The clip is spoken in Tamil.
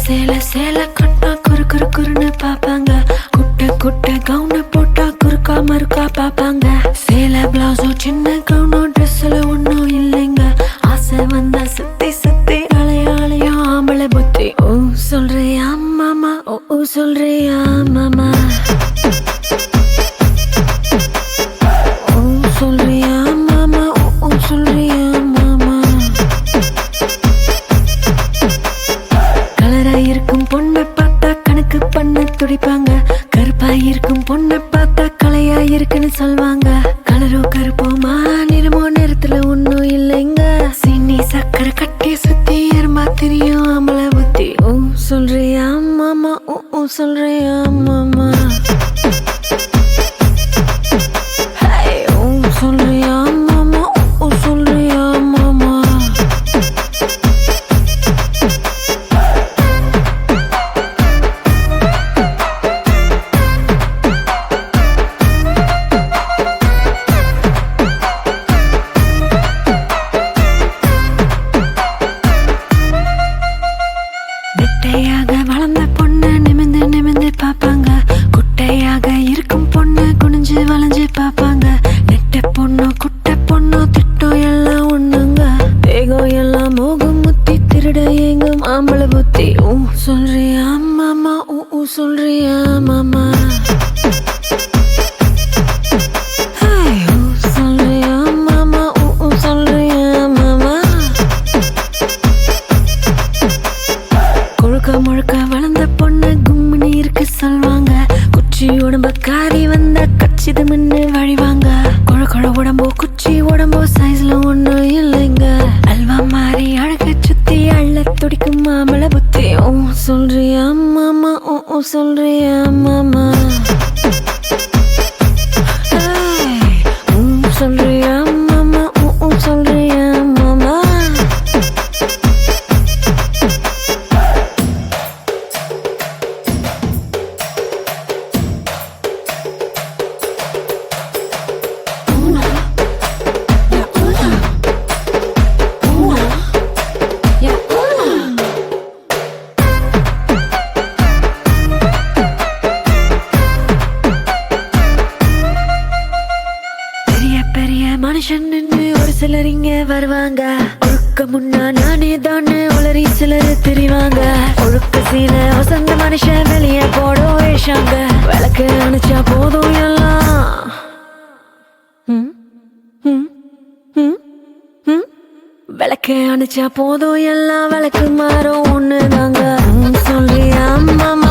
சேல சேல கட்டா குறு குறு குறுன்னு பாப்பாங்க. குட்ட குட்ட கவுன போட்டா குறுக்கா மறுக்கா பாப்பாங்க. சேல பிளவுஸோ சின்ன கவுனோ ட்ரெஸ்ல ஒன்னும் இல்லைங்க. ஆசை வந்தா சுத்தி சுத்தி அலையாளையும் ஆம்பளை புத்தி. ஓ சொல்றியா மாமா, ஓ சொல்றியா மாமா, ஓ சொல்றியா மாமா, ஓ சொல்றியா மாமா. கலரா இருக்கும் பொண்ணை பார்த்தா கணக்கு பண்ண துடிப்பாங்க. கருப்பா இருக்கும் பொண்ணை பார்த்தா கலையா இருக்குன்னு சொல்வாங்க. கலரோ கருப்போமா நிறமோ நேரத்துல ஒன்னும் இல்லைங்க. சீனி சக்கரை கட்டி சுத்தி எறும்பா தெரியும் ஆம்பளை புத்தி. ஓ சொல்றியா மாமா, ஓ சொல்றியா மாமா, ஓ சொல்றியா மாமா, ஓ சொல்றியா மாமா. நெட்டையாக வளர்ந்த பொண்ணு நிமிந்து நிமிந்து பாப்பாங்க. குட்டையாக இருக்கும் பொண்ணு குனிஞ்சு வளைஞ்சு பாப்பாங்க. நெட்ட பொண்ணோ குட்டை பொண்ணோ திட்டம் எல்லாம் ஒண்ணுங்க. தேகம் எல்லாம் மோகம் முத்தி திருட எங்கும் ஆம்பளை புத்தி. ஓ சொல்றியா மாமா, ஓ சொல்றியா மாமா, ஓ சொல்றியா மாமா, ஓ சொல்றியா மாமா. கொழுக்க முழுக்க வளர்ந்த பொண்ணு கும்மினி இருக்கு சொல்வாங்க. குச்சி உடம்ப காரி வந்த கச்சிது மின்னு வழிவாங்க. கொழ கொழ உடம்போ குச்சி உடம்போ சைஸ்ல ஒண்ணும் இல்லைங்க. அல்வா மாறி அழக சுத்தி அள்ள துடிக்கும் மாமளை புத்தி. ஓ சொல்றியா மாமா, ஓ சொல்றியா மாமா, ஓ சொல்றியா மாமா, ஓ சொல்றியா மாமா. பெரிய பெரிய மனுஷன் ஒரு சிலர் இங்க வருவாங்க. ஒழுக்க முன்னா நானே தான் உளறி சிலர் தெரிவாங்க. ஒழுக்க சீன வசந்த மனுஷன் வெளியே போடும் வேஷாங்க. விளக்கு அணைச்சா போதும் எல்லாம் விளக்கு அணைச்சா போதும் எல்லாம் விளக்கு மாறும் ஒண்ணுதாங்க. சொல்றியா மாமா,